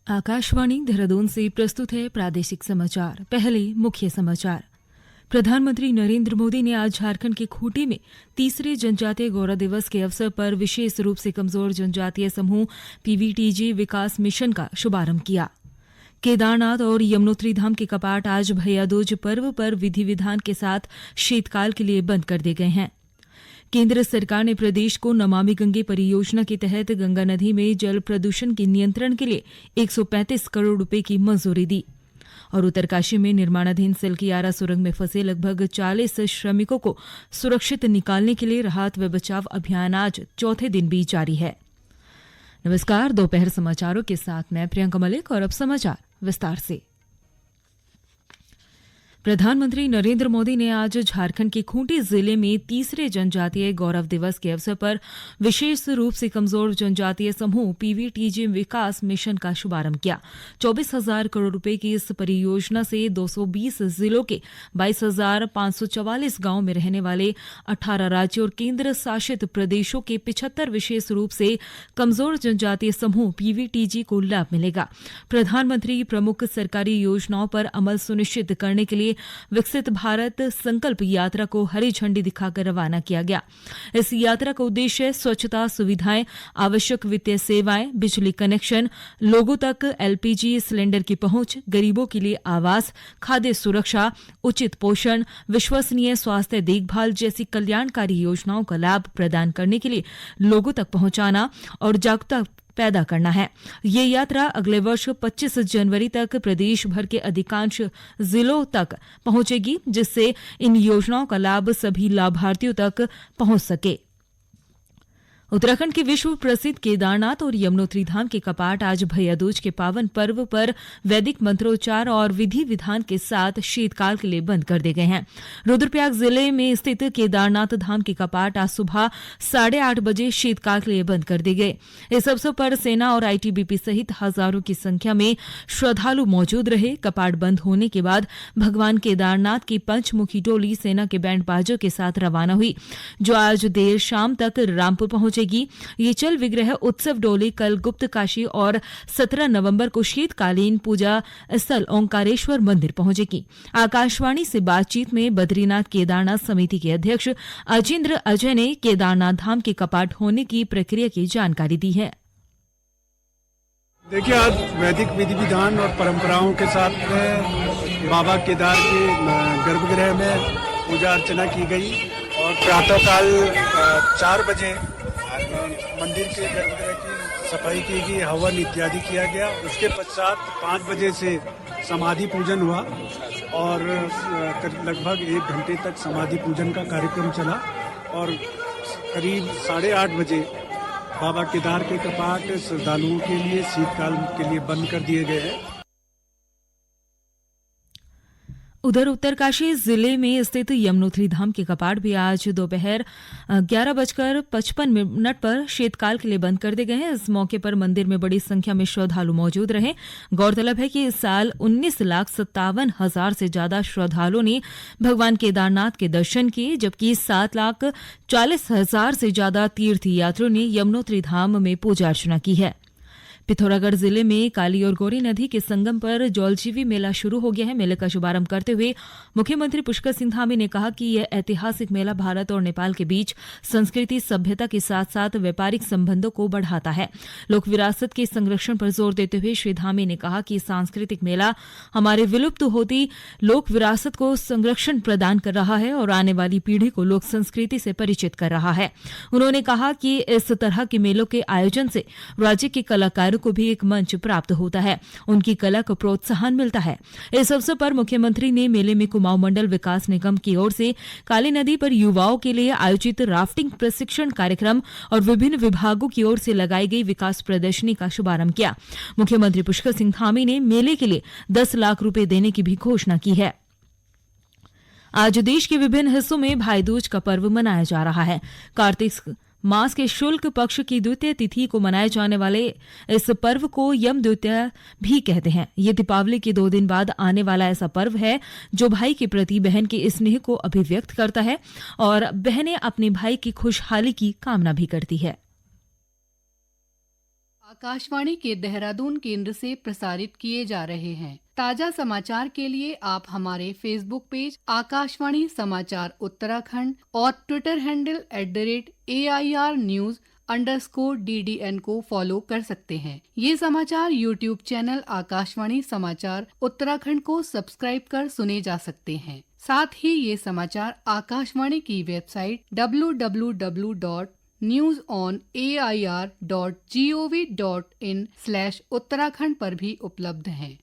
आकाशवाणी देहरादून से प्रस्तुत है प्रादेशिक समाचार। पहले मुख्य समाचार। प्रधानमंत्री नरेंद्र मोदी ने आज झारखंड के खूंटी में तीसरे जनजातीय गौरव दिवस के अवसर पर विशेष रूप से कमजोर जनजातीय समूह पीवीटीजी विकास मिशन का शुभारंभ किया। केदारनाथ और यमुनोत्री धाम के कपाट आज भैया दूज पर्व पर विधि विधान के साथ शीतकाल के लिए बंद कर दिए गए हैं। केंद्र सरकार ने प्रदेश को नमामि गंगे परियोजना के तहत गंगा नदी में जल प्रदूषण के नियंत्रण के लिए 135 करोड़ रुपए की मंजूरी दी। और उत्तरकाशी में निर्माणाधीन सिल्कियारा सुरंग में फंसे लगभग 40 श्रमिकों को सुरक्षित निकालने के लिए राहत व बचाव अभियान आज चौथे दिन भी जारी है। नमस्कार, दोपहर समाचारों के साथ मैं प्रियंका मलिक और अब समाचार विस्तार से। प्रधानमंत्री नरेंद्र मोदी ने आज झारखंड के खूंटी जिले में तीसरे जनजातीय गौरव दिवस के अवसर पर विशेष रूप से कमजोर जनजातीय समूह पीवीटीजी विकास मिशन का शुभारंभ किया। 24,000 करोड़ रुपए की इस परियोजना से 220 जिलों के 22,544 गांवों में रहने वाले 18 राज्यों और केंद्र शासित प्रदेशों के 75 विशेष रूप से कमजोर जनजातीय समूह पीवीटीजी को लाभ मिलेगा। प्रधानमंत्री प्रमुख सरकारी योजनाओं पर अमल सुनिश्चित करने के लिए विकसित भारत संकल्प यात्रा को हरी झंडी दिखाकर रवाना किया गया। इस यात्रा का उद्देश्य स्वच्छता सुविधाएं, आवश्यक वित्तीय सेवाएं, बिजली कनेक्शन, लोगों तक एलपीजी सिलेंडर की पहुंच, गरीबों के लिए आवास, खाद्य सुरक्षा, उचित पोषण, विश्वसनीय स्वास्थ्य देखभाल जैसी कल्याणकारी योजनाओं का लाभ प्रदान करने के लिए लोगों तक पहुंचाना और जागरूकता पैदा करना है। ये यात्रा अगले वर्ष 25 जनवरी तक प्रदेश भर के अधिकांश जिलों तक पहुंचेगी, जिससे इन योजनाओं का लाभ सभी लाभार्थियों तक पहुंच सके। उत्तराखंड के विश्व प्रसिद्ध केदारनाथ और यमुनोत्री धाम के कपाट आज भैया दूज के पावन पर्व पर वैदिक मंत्रोच्चार और विधि विधान के साथ शीतकाल के लिए बंद कर दिए गए हैं। रुद्रप्रयाग जिले में स्थित केदारनाथ धाम के कपाट आज सुबह 8:30 बजे शीतकाल के लिए बंद कर दिए गए। इस अवसर पर सेना और आईटीबीपी सहित हजारों की संख्या में श्रद्धालु मौजूद रहे। कपाट बंद होने के बाद भगवान केदारनाथ की पंचमुखी टोली सेना के बैंड बाजों के साथ रवाना हुई, जो आज देर शाम तक रामपुर पहुंचे। ये चल विग्रह उत्सव डोली कल गुप्त काशी और 17 नवंबर को शीतकालीन पूजा स्थल ओंकारेश्वर मंदिर पहुंचेगी। आकाशवाणी से बातचीत में बद्रीनाथ केदारनाथ समिति के अध्यक्ष अजेंद्र अजय ने केदारनाथ धाम के कपाट होने की प्रक्रिया की जानकारी दी है। देखिए, आज वैदिक विधि विधान और परंपराओं के साथ बाबा केदार के गर्भगृह में पूजा अर्चना की गई और प्रातःकाल 4 बजे मंदिर के गर्भगृह की सफाई की गई, हवन इत्यादि किया गया। उसके पश्चात 5 बजे से समाधि पूजन हुआ और लगभग 1 घंटे तक समाधि पूजन का कार्यक्रम चला और करीब 8:30 बजे बाबा केदार के कपाट श्रद्धालुओं के लिए शीतकाल के लिए बंद कर दिए गए हैं। उधर उत्तरकाशी जिले में स्थित यमुनोत्री धाम के कपाट भी आज दोपहर 11:55 पर शीतकाल के लिए बंद कर दिए गए हैं। इस मौके पर मंदिर में बड़ी संख्या में श्रद्धालु मौजूद रहे। गौरतलब है कि इस साल 19,57,000 से ज्यादा श्रद्धालुओं ने भगवान केदारनाथ के दर्शन किए, जबकि 7,40,000 से ज्यादा तीर्थ यात्रियों ने यमुनोत्री धाम में पूजा अर्चना की है। पिथौरागढ़ जिले में काली और गौरी नदी के संगम पर जौलजीवी मेला शुरू हो गया है। मेले का शुभारंभ करते हुए मुख्यमंत्री पुष्कर सिंह धामी ने कहा कि यह ऐतिहासिक मेला भारत और नेपाल के बीच संस्कृति सभ्यता के साथ साथ व्यापारिक संबंधों को बढ़ाता है। लोक विरासत के संरक्षण पर जोर देते हुए श्री धामी ने कहा कि सांस्कृतिक मेला हमारे विलुप्त होती लोक विरासत को संरक्षण प्रदान कर रहा है और आने वाली पीढ़ी को लोक संस्कृति से परिचित कर रहा है। उन्होंने कहा कि इस तरह के मेलों के आयोजन से राज्य के कलाकारों को भी एक मंच प्राप्त होता है, उनकी कला को प्रोत्साहन मिलता है। इस अवसर पर मुख्यमंत्री ने मेले में कुमाऊं मंडल विकास निगम की ओर से काली नदी पर युवाओं के लिए आयोजित राफ्टिंग प्रशिक्षण कार्यक्रम और विभिन्न विभागों की ओर से लगाई गई विकास प्रदर्शनी का शुभारंभ किया। मुख्यमंत्री पुष्कर सिंह धामी ने मेले के लिए 10 लाख रुपए देने की भी घोषणा की है। आज देश के विभिन्न हिस्सों में भाई दूज का पर्व मनाया जा रहा है। कार्तिक मास के शुक्ल पक्ष की द्वितीय तिथि को मनाए जाने वाले इस पर्व को यम द्वितीया भी कहते हैं। ये दीपावली के 2 दिन बाद आने वाला ऐसा पर्व है जो भाई के प्रति बहन के स्नेह को अभिव्यक्त करता है और बहनें अपने भाई की खुशहाली की कामना भी करती है। आकाशवाणी के देहरादून केंद्र से प्रसारित किए जा रहे हैं। ताजा समाचार के लिए आप हमारे फेसबुक पेज आकाशवाणी समाचार उत्तराखंड और ट्विटर हैंडल @AIRnews_DDN को फॉलो कर सकते हैं। ये समाचार यूट्यूब चैनल आकाशवाणी समाचार उत्तराखंड को सब्सक्राइब कर सुने जा सकते हैं। साथ ही ये समाचार आकाशवाणी की वेबसाइट www.newsonair.gov.in/उत्तराखंड पर भी उपलब्ध हैं।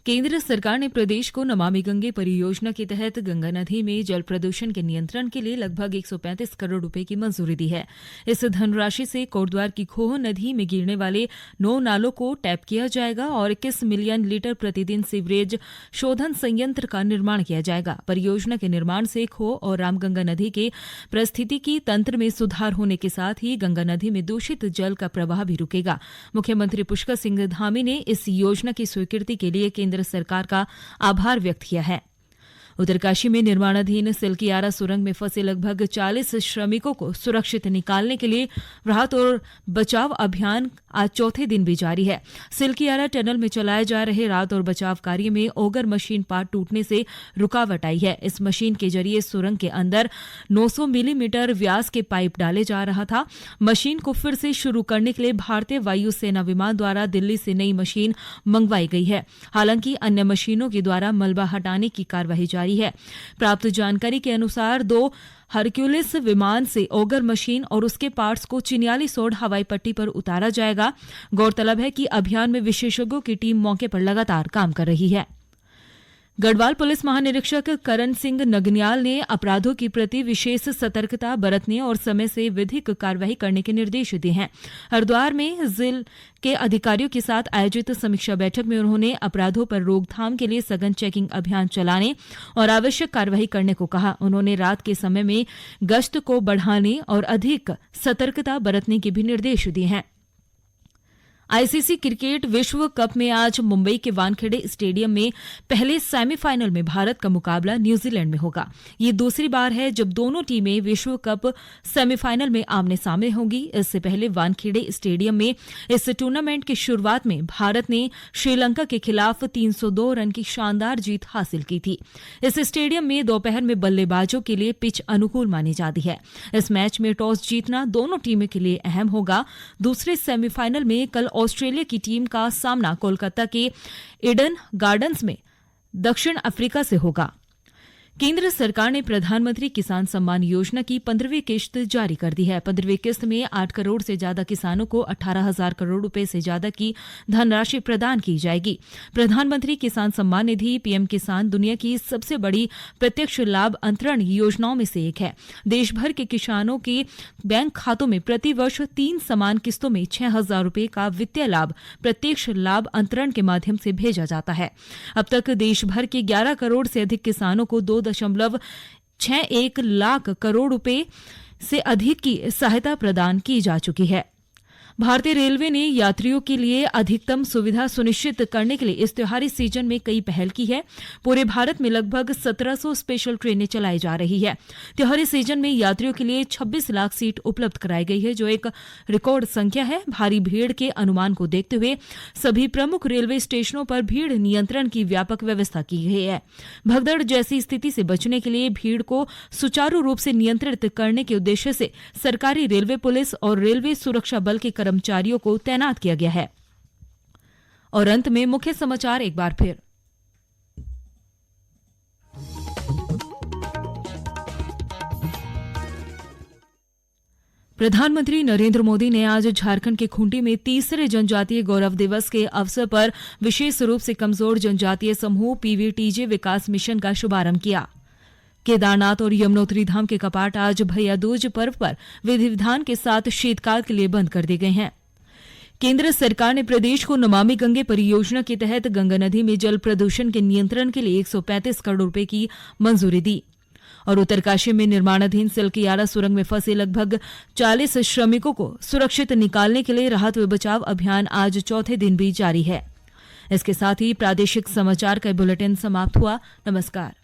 केंद्र सरकार ने प्रदेश को नमामि गंगे परियोजना के तहत गंगा नदी में जल प्रदूषण के नियंत्रण के लिए लगभग 135 करोड़ रुपए की मंजूरी दी है। इस धनराशि से कोटद्वार की खोह नदी में गिरने वाले 9 नालों को टैप किया जाएगा और 21 मिलियन लीटर प्रतिदिन सीवरेज शोधन संयंत्र का निर्माण किया जाएगा। परियोजना के निर्माण से खोह और रामगंगा नदी के पारिस्थितिकी तंत्र में सुधार होने के साथ ही गंगा नदी में दूषित जल का प्रवाह भी रुकेगा। मुख्यमंत्री पुष्कर सिंह धामी ने इस योजना की स्वीकृति के लिए केंद्र सरकार का आभार व्यक्त किया है। उत्तरकाशी में निर्माणाधीन सिल्कियारा सुरंग में फंसे लगभग 40 श्रमिकों को सुरक्षित निकालने के लिए राहत और बचाव अभियान आज चौथे दिन भी जारी है। सिल्कियारा टनल में चलाए जा रहे राहत और बचाव कार्य में ओगर मशीन पार्ट टूटने से रुकावट आई है। इस मशीन के जरिए सुरंग के अंदर 900 मिलीमीटर व्यास के पाइप डाले जा रहा था। मशीन को फिर से शुरू करने के लिए भारतीय वायुसेना विमान द्वारा दिल्ली से नई मशीन मंगवाई गई है। हालांकि अन्य मशीनों के द्वारा मलबा हटाने की कार्यवाही जारी है। प्राप्त जानकारी के अनुसार 2 हरक्यूलिस विमान से ओगर मशीन और उसके पार्ट्स को चिन्यालीसोड़ हवाई पट्टी पर उतारा जाएगा। गौरतलब है कि अभियान में विशेषज्ञों की टीम मौके पर लगातार काम कर रही है। गढ़वाल पुलिस महानिरीक्षक करण सिंह नगनियाल ने अपराधों के प्रति विशेष सतर्कता बरतने और समय से विधिक कार्रवाई करने के निर्देश दिए हैं। हरिद्वार में जिले के अधिकारियों के साथ आयोजित समीक्षा बैठक में उन्होंने अपराधों पर रोकथाम के लिए सघन चेकिंग अभियान चलाने और आवश्यक कार्रवाई करने को कहा। उन्होंने रात के समय में गश्त को बढ़ाने और अधिक सतर्कता बरतने के भी निर्देश दिए हैं। आईसीसी क्रिकेट विश्व कप में आज मुंबई के वानखेड़े स्टेडियम में पहले सेमीफाइनल में भारत का मुकाबला न्यूजीलैंड में होगा। ये दूसरी बार है जब दोनों टीमें विश्व कप सेमीफाइनल में आमने सामने होंगी। इससे पहले वानखेड़े स्टेडियम में इस टूर्नामेंट की शुरुआत में भारत ने श्रीलंका के खिलाफ 302 रन की शानदार जीत हासिल की थी। इस स्टेडियम में दोपहर में बल्लेबाजों के लिए पिच अनुकूल मानी जाती है। इस मैच में टॉस जीतना दोनों टीमों के लिए अहम होगा। दूसरे सेमीफाइनल में कल ऑस्ट्रेलिया की टीम का सामना कोलकाता के ईडन गार्डन्स में दक्षिण अफ्रीका से होगा। केंद्र सरकार ने प्रधानमंत्री किसान सम्मान योजना की 15वीं किश्त जारी कर दी है। 15वीं किस्त में 8 करोड़ से ज्यादा किसानों को 18,000 करोड़ रुपए से ज्यादा की धनराशि प्रदान की जाएगी। प्रधानमंत्री किसान सम्मान निधि पीएम किसान दुनिया की सबसे बड़ी प्रत्यक्ष लाभ अंतरण योजनाओं में से एक है। देश भर के किसानों के बैंक खातों में प्रतिवर्ष 3 समान किस्तों में 6,000 रुपए का वित्तीय लाभ प्रत्यक्ष लाभ अंतरण के माध्यम से भेजा जाता है। अब तक देश भर के 11 करोड़ से अधिक किसानों को 2.61 लाख करोड़ रुपए से अधिक की सहायता प्रदान की जा चुकी है। भारतीय रेलवे ने यात्रियों के लिए अधिकतम सुविधा सुनिश्चित करने के लिए इस त्योहारी सीजन में कई पहल की है। पूरे भारत में लगभग 1700 स्पेशल ट्रेनें चलाई जा रही है। त्योहारी सीजन में यात्रियों के लिए 26 लाख सीट उपलब्ध कराई गई है, जो एक रिकॉर्ड संख्या है। भारी भीड़ के अनुमान को देखते हुए सभी प्रमुख रेलवे स्टेशनों पर भीड़ नियंत्रण की व्यापक व्यवस्था की गई है। भगदड़ जैसी स्थिति से बचने के लिए भीड़ को सुचारू रूप से नियंत्रित करने के उद्देश्य से सरकारी रेलवे पुलिस और रेलवे सुरक्षा बल के कर्मचारियों को तैनात किया गया है। और अंत में मुख्य समाचार एक बार फिर। प्रधानमंत्री नरेंद्र मोदी ने आज झारखंड के खूंटी में तीसरे जनजातीय गौरव दिवस के अवसर पर विशेष रूप से कमजोर जनजातीय समूह पीवीटीजे विकास मिशन का शुभारंभ किया। केदारनाथ और यमुनोत्री धाम के कपाट आज भैया दूज पर्व पर विधि विधान के साथ शीतकाल के लिए बंद कर दिए गए हैं। केंद्र सरकार ने प्रदेश को नमामि गंगे परियोजना के तहत गंगा नदी में जल प्रदूषण के नियंत्रण के लिए 135 करोड़ रुपए की मंजूरी दी। और उत्तरकाशी में निर्माणाधीन सिल्कियारा सुरंग में फंसे लगभग 40 श्रमिकों को सुरक्षित निकालने के लिए राहत व बचाव अभियान आज चौथे दिन भी जारी है। इसके साथ ही प्रादेशिक समाचार का बुलेटिन समाप्त हुआ। नमस्कार।